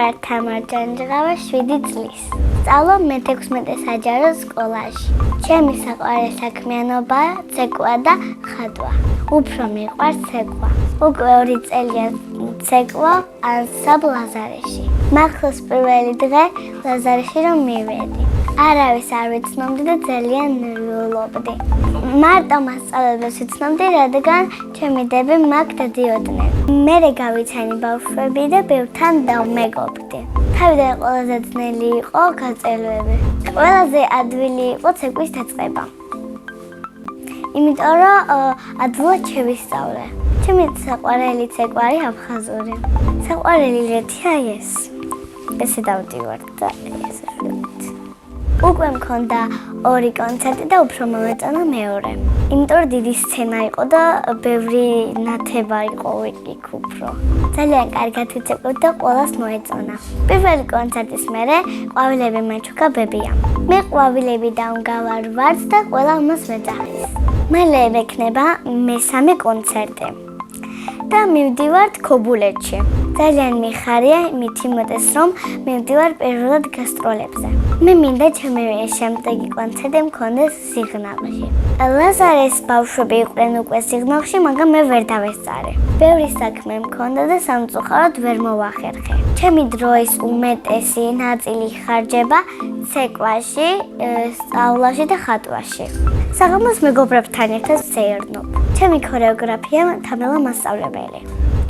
ვარ თამარ ჯანჯღავა 7 წლის. სწავლობ მე-16 საჯარო სკოლაში. ჩემი საყვარელი საქმიანობაა ცეკვა და ხატვა. უფრო მიყვარს ცეკვა. უკვე 2 წელია ცეკვავ ანსამბლ ლაზარეში. მახსოვს პირველი დღე ლაზარეში რომ მივედი. არავის არ ვიცნობდი და ძალიან ნერვიულობდი. მარტო მასწავლებლებს ვიცნობდი, რადგან ჩემი დები მაგ დადიოდნენ. მერე გავიცანი ბავშვები და ბევრთან დავმეგობდი. თავიდან ყველაზე ძნელი იყო გაწელვები. ყველაზე ადვილი იყო ცეკვის დაწყება. იმიტომ რომ ადვილად შევისწავლე. ჩემი საყვარელი ცეკვა არის აფხაზური. საყვარელი ლეთია ეს. ესე დავდივართ და ესე შევით. უკვე მქონდა 2 კონცერტი და უფრო მომეწონა მეორე. იმიტომ რომ დიდი სცენა იყო და ბევრი ნათება იყო იქ უფრო. ძალიან კარგად ვიცეკვით და ყველას მოეწონა. პირველი კონცერტის მერე ყვავილები მაჩუქა ბებია. მე ყვავილებიდან ვგავარ ვარდს და ყველა მას მეძახის. მალე მექნება მესამე კონცერტი. და მივდივართ ქობულეთში. ძალიან მიხარია იმით იმოდეს რომ მივდივარ პირველად გასტროლებზე. მე მინდა ჩემი შემდეგი კონცერტი მქონდეს სიღნაღში. ლაზარეს ბავშვები იყვნენ უკვე სიღნაღში, მაგრამ მე ვერ დავესწარე. ბევრი საქმე მქონდა და სამწუხაროდ ვერ მოვახერხე. ჩემი დროის უმეტესი ნაწილი ხარჯება ცეკვაში, სწავლაში და ხატვაში. საღამოს მეგობრებთან ერთად ვსეირნობ. ჩემი ქორეოგრაფია თამელა მასწავლებელი.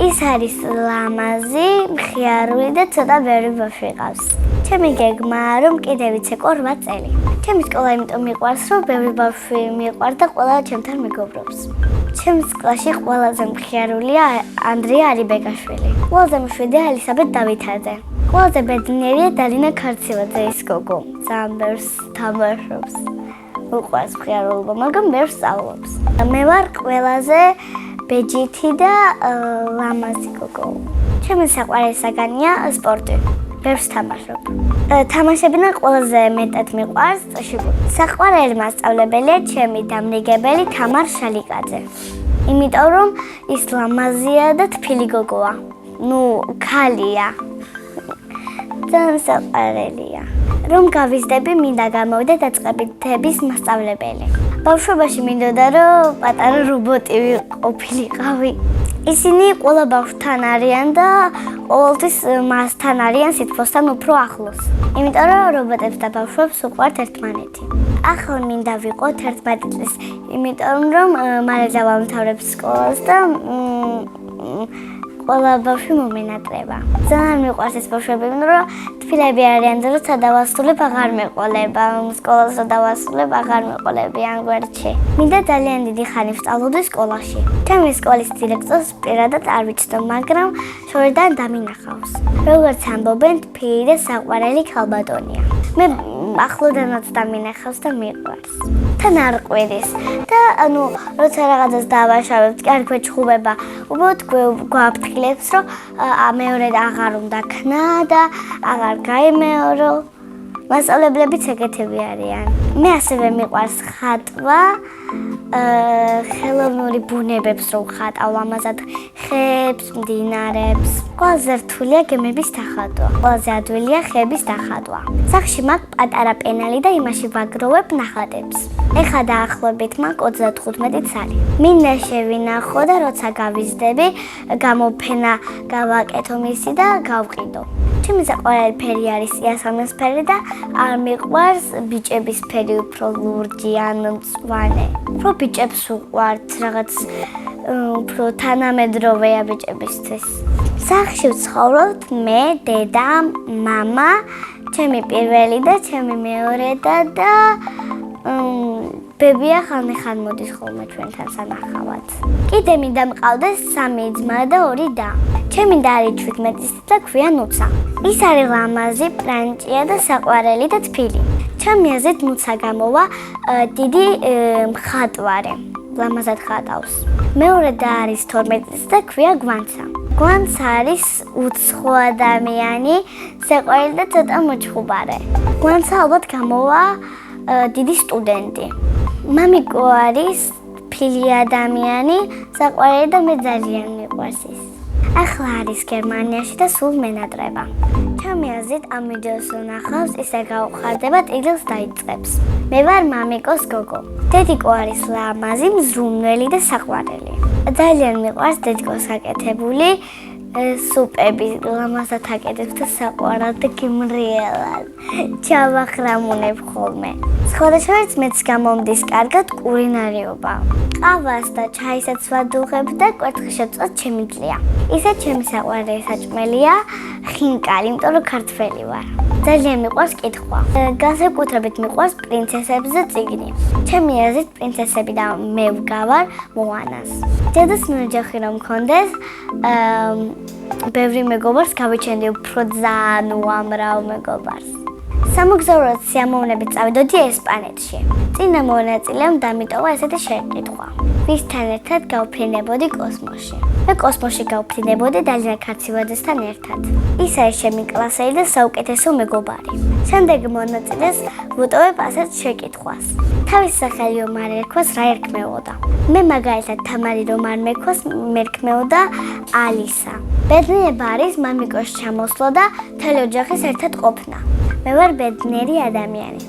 ის არის ლამაზი, მხიარული და ცოტა ბევრი ბავშვი ყავს. ჩემი გეგმაა რომ კიდევ ვიცეკო 8 წელი. ჩემი სკოლა იმიტომ მიყვარს რომ ბევრი ბავშვი მიყვარდა ყველა ჩემთან მეგობრობს. ჩემს კლასში ყველაზე მხიარულია ანდრია ალიბეგაშვილი. ყველაზე მშვიდია ელისაბედ დავითაძე. ყველაზე ბედნიერია დალინა ქარციელაძე ის გოგო. ძალიან ბევრს თამაშობს. უყვარს მხიარულობა, მაგრამ ბევრს სწავლობს. მე ვარ ყველაზე ბეჯითი და ლამაზი გოგო. ჩემი საყვარელი საგანია სპორტი. ბევრს თამაშობ. თამაშებიდან ყველაზე მეტად მიყვარს წაშიბული. საყვარელი მასწავლებელია ჩემი დამნიგებელი თამარ შალიკაძე. იმიტომ რომ ის ლამაზია და თბილი გოგოა. ქალია. ძალიან საყვარელია. რომ გავიზრდები, მინდა გამოვიდე დაწყებითების მასწავლებელი. ბავშვობაში მინდოდა რომ პატარა რობოტი ყოფილიყავი. ისინი ყველა ბავშვთან არიან და ყოველთვის მასთან არიან სითბოსთან უფრო ახლოს. იმიტომ რომ რობოტებს და ბავშვებს უყვართ ერთმანეთი. ახლა მინდა ვიყოთ 11 წლის, იმიტომ რომ მალე დავამთავრებ სკოლას და ყველა ბავშვი მომენატრება. ძალიან მიყვარს ეს ბავშვები, რომ თბილები არიან და როცა დავასრულებ აღარ მეყოლება, სკოლას რო დავასრულებ აღარ მეყოლებიან გვერდში. მინდა ძალიან დიდი ხანი ვსწავლობდი სკოლაში. ჩემი სკოლის დირექტორს პირადად არ ვიცნობ, მაგრამ შორიდან დამინახავს. როგორც ამბობენ, თბილი და საყვარელი ქალბატონია. მე ახლოდანაც დამინახავს და მიყვარს. თან არ ყვირის და როცა რაღაცას დავაშავებთ, კი არ გვეჩხუბება, უბრალოდ გვაფრთხილებს, რომ მეორე აღარ უნდა ქნა და აღარ გაიმეორო. მასწავლებლებიც ეგეთები არიან. მე ასევე მიყვარს ხატვა, ხელოვნური ბუნებებს რო ვხატავ, ამაზად ხეებს, მდინარებს. ყველაზე რთულია გემების დახატვა. ყველაზე ადვილია ხეების დახატვა. სახლში მაქვს პატარა პენალი და იმაში ვაგროვებ ნახატებს. ეხლა დაახლოებით მაქვს 35 წელი. მინდა შევინახო და როცა გავიზრდები, გამოფენა გავაკეთო მისი და გავყიდო. ჩემი საყვარელი ფერი არის იასამნის ფერი და არ მიყვარს ბიჭების ფერი უფრო ლურჯი ან მწვანე. უფრო ბიჭებს უყვართ, რაღაც უფრო თანამედროვეა ბიჭებისთვის. სახლში ვცხოვრობთ მე, დედა, მამა, ჩემი პირველი და ჩემი მეორე და ბებია ხან მოდის ხოლმე ჩვენთან სანახავად. კიდე მინდა მყავდეს 3 ძმა და 2 და. ჩემი და არის 17 და ქვია ნუცა. ის არის ლამაზი, პრანჭია და საყვარელი და თბილი. ჩემი აზრით ნუცა გამოვა დიდი მხატვარი. ლამაზად ხატავს. მეორე და არის 12 და ქვია გვანცა. გვანცა არის უცხო ადამიანი, საყვარელი და ცოტა მოჩხუბარე. გვანცა ალბათ გამოვა დიდი სტუდენტი. მამიკო არის ფილი ადამიანი, საყვარელი და მე ძალიან მიყვარს ის. ახლა არის გერმანიაში და სულ მენატრება. ჩემი აზრით ამ ვიდეოს რო ნახავს, ისე გაუხარდება ტილს დაიწყებს. მე ვარ მამიკოს გოგო. დედიკო არის ლამაზი, მზრუნველი და საყვარელი. ძალიან მიყვარს დედიკოს გაკეთებული სუპები, ლამაზად აკეთებს და საყვარად და გემრიელად. ჩავახრამუნებ ხოლმე. სხვადასხვაერთ მეც გამომდის კარგად კულინარიობა. ყავას და ჩაისაც ვადუღებ და კვერთხი შეწვას შემიძლია. ისე ჩემი საყვარელი საჭმელია ხინკალი, იმიტომ რომ ქართველი ვარ. ძალიან მიყვარს კითხვა. განსაკუთრებით მიყვარს პრინცესებზე წიგნი. ჩემი აზრით პრინცესები და მე ვგავარ მოანას. დედას ნაჯახი რომ მქონდეს, ბევრი მეგობარს გავიჩენდი უფრო ძალიან უამრავ მეგობარს. სამოგზაუროდ სიამოვნებით წავიდოდი ესპანეთში. წინა მონაწილემ დამიტოვა ესეთი შეკითხვა. ვისთან ერთად გავფრინებოდი კოსმოსში? მე კოსმოსში გავფრინებოდი დალია ქარცივაძესთან ერთად. ის არის ჩემი კლასელი და საუკეთესო მეგობარი. შემდეგ მონაწილეს ვუტოვებ ასეთ შეკითხვას. თავის სახელი რომ არ ერქვას, რა ერქმეოდა? მე მაგალითად თამარი რომ არ მექواس, მერქმეოდა ალისა. ბედნიერება არის მამიკოს ჩამოსვლა და მთელი ოჯახის ერთად ყოფნა. მე ვარ ბედნიერი ადამიანი.